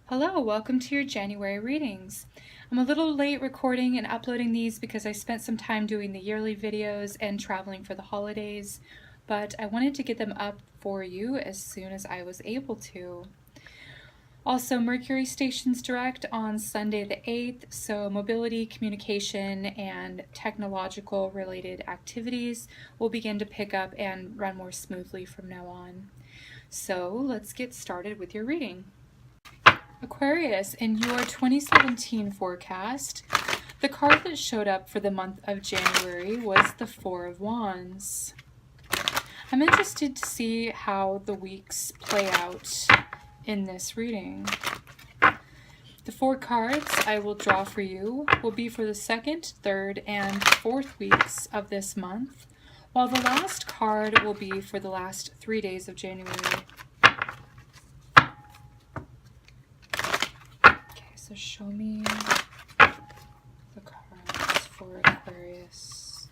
Hello, welcome to your January readings. I'm a little late recording and uploading these because I spent some time doing the yearly videos and traveling for the holidays, but I wanted to get them up for you as soon as I was able to. Also, Mercury stations direct on Sunday the 8th, so mobility, communication, and technological related activities will begin to pick up and run more smoothly from now on. So let's get started with your reading. Aquarius, in your 2017 forecast, the card that showed up for the month of January was the Four of Wands. I'm interested to see how the weeks play out in this reading. The four cards I will draw for you will be for the second, third, and fourth weeks of this month, while the last card will be for the last 3 days of January. So show me the cards for Aquarius.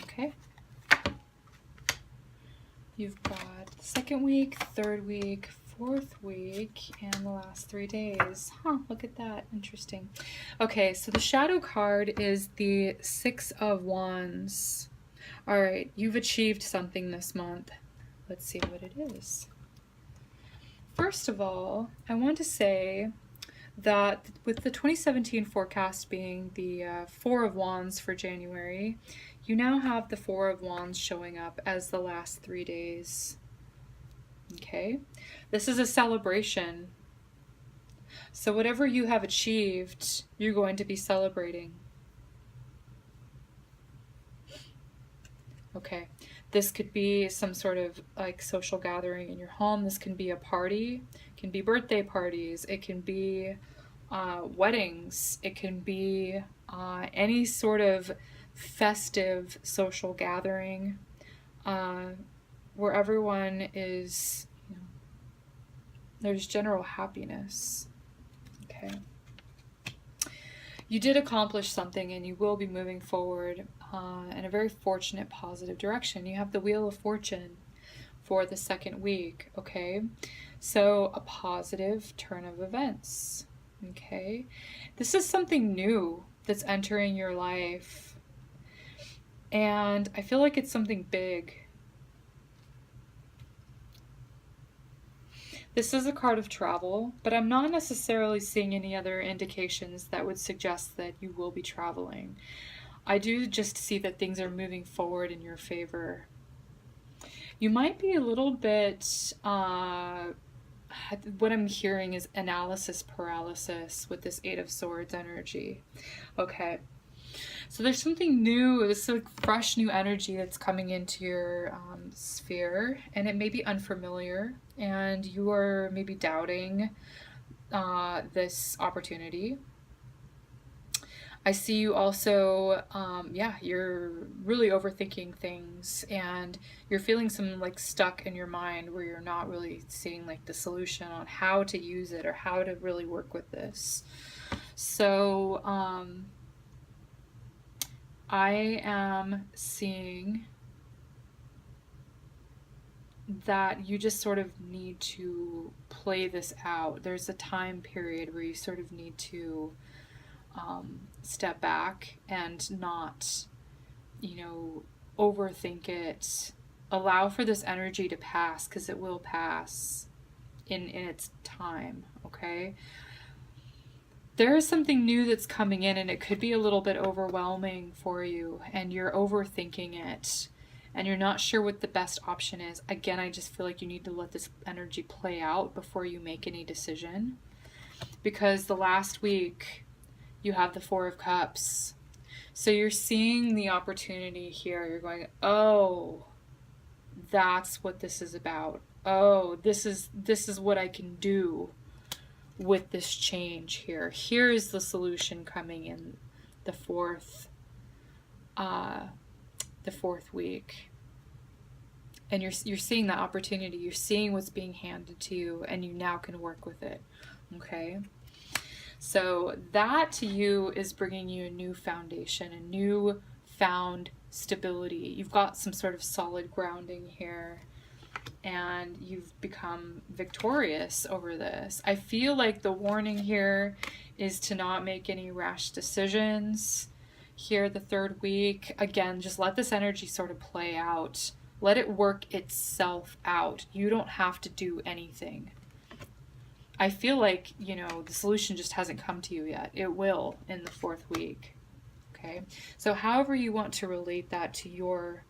Okay. You've got the second week, third week, fourth week, and the last 3 days. Look at that. Interesting. Okay, so the shadow card is the Six of Wands. All right, you've achieved something this month. Let's see what it is. First of all, I want to say that with the 2017 forecast being the Four of Wands for January, you now have the Four of Wands showing up as the last 3 days. Okay, this is a celebration. So whatever you have achieved, you're going to be celebrating. Okay, this could be some sort of like social gathering in your home. This can be a party, it can be birthday parties, it can be weddings, it can be any sort of festive social gathering where everyone is, there's general happiness. Okay. You did accomplish something and you will be moving forward in a very fortunate, positive direction. You have the Wheel of Fortune for the second week, okay? So a positive turn of events, okay? This is something new that's entering your life, and I feel like it's something big. This is a card of travel, but I'm not necessarily seeing any other indications that would suggest that you will be traveling. I do just see that things are moving forward in your favor. You might be a little bit, what I'm hearing is analysis paralysis with this Eight of Swords energy. Okay. So there's something new, this like fresh new energy that's coming into your sphere, and it may be unfamiliar, and you are maybe doubting this opportunity. I see you also, you're really overthinking things, and you're feeling some like stuck in your mind where you're not really seeing like the solution on how to use it or how to really work with this. So, I am seeing that you just sort of need to play this out. There's a time period where you sort of need to step back and not, overthink it. Allow for this energy to pass, because it will pass in its time, okay? There is something new that's coming in, and it could be a little bit overwhelming for you, and you're overthinking it, and you're not sure what the best option is. Again, I just feel like you need to let this energy play out before you make any decision, because the last week you have the Four of Cups. So you're seeing the opportunity here. You're going, oh, that's what this is about. Oh, this is what I can do with this change here. Here is the solution coming in the fourth week. And you're seeing that opportunity. You're seeing what's being handed to you, and you now can work with it. Okay? So that to you is bringing you a new foundation, a new found stability. You've got some sort of solid grounding here, and you've become victorious over this. I feel like the warning here is to not make any rash decisions. Here, the third week, again, just let this energy sort of play out. Let it work itself out. You don't have to do anything. I feel like, the solution just hasn't come to you yet. It will in the fourth week. Okay? So however you want to relate that to your,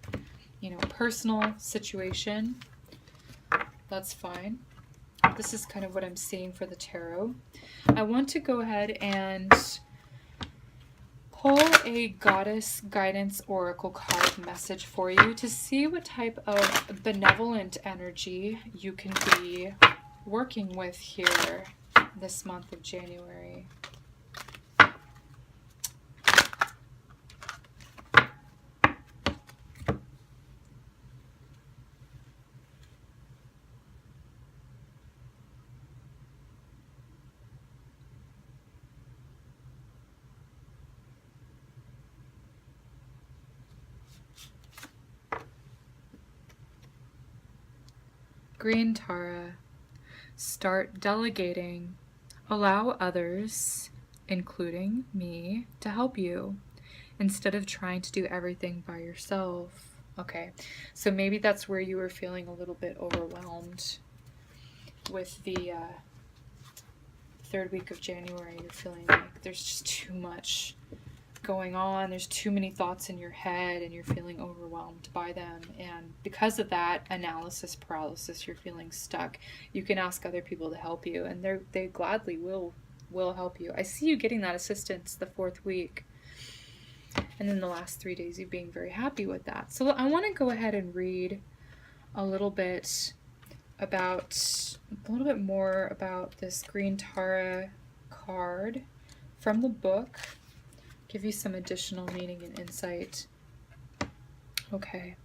personal situation, that's fine. This is kind of what I'm seeing for the tarot. I want to go ahead and pull a Goddess Guidance Oracle card message for you to see what type of benevolent energy you can be working with here this month of January. Green Tara, start delegating. Allow others, including me, to help you instead of trying to do everything by yourself. Okay, so maybe that's where you were feeling a little bit overwhelmed with the third week of January. You're feeling like there's just too much going on, there's too many thoughts in your head, and you're feeling overwhelmed by them, and because of that analysis paralysis, you're feeling stuck. You can ask other people to help you, and they gladly will help you. I see you getting that assistance the fourth week, and then the last 3 days you being very happy with that. So I want to go ahead and read a little bit more about this Green Tara card from the book, give you some additional meaning and insight. Okay,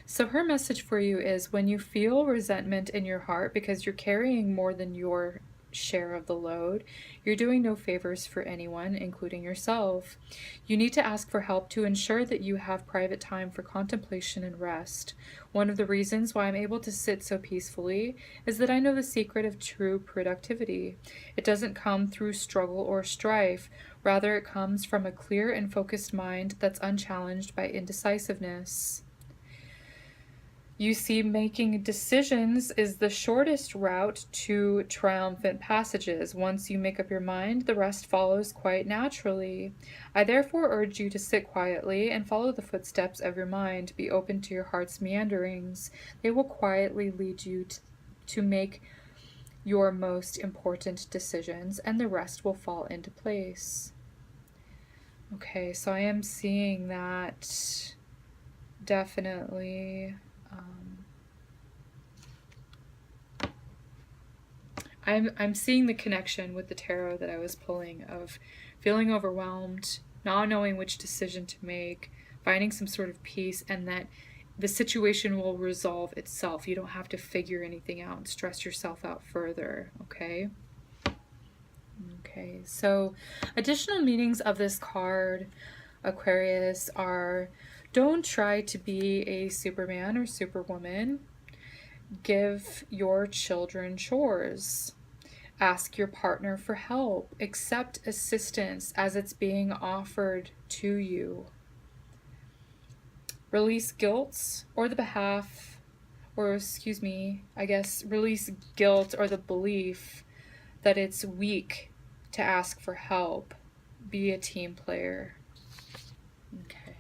so her message for you is, when you feel resentment in your heart because you're carrying more than your share of the load, you're doing no favors for anyone, including yourself. You need to ask for help to ensure that you have private time for contemplation and rest. One of the reasons why I'm able to sit so peacefully is that I know the secret of true productivity. It doesn't come through struggle or strife. Rather, it comes from a clear and focused mind that's unchallenged by indecisiveness. You see, making decisions is the shortest route to triumphant passages. Once you make up your mind, the rest follows quite naturally. I therefore urge you to sit quietly and follow the footsteps of your mind. Be open to your heart's meanderings. They will quietly lead you to make your most important decisions, and the rest will fall into place. Okay, so I am seeing that definitely. I'm seeing the connection with the tarot that I was pulling of feeling overwhelmed, not knowing which decision to make, finding some sort of peace, and that the situation will resolve itself. You don't have to figure anything out and stress yourself out further, okay? Okay, so additional meanings of this card, Aquarius, are: don't try to be a Superman or Superwoman. Give your children chores. Ask your partner for help. Accept assistance as it's being offered to you. Release guilt or the release guilt or the belief that it's weak to ask for help. Be a team player. Okay.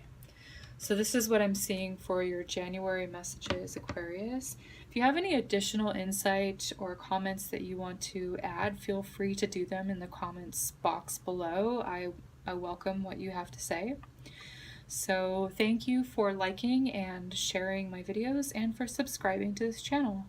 So this is what I'm seeing for your January messages, Aquarius. If you have any additional insight or comments that you want to add, feel free to do them in the comments box below. I welcome what you have to say. So thank you for liking and sharing my videos and for subscribing to this channel.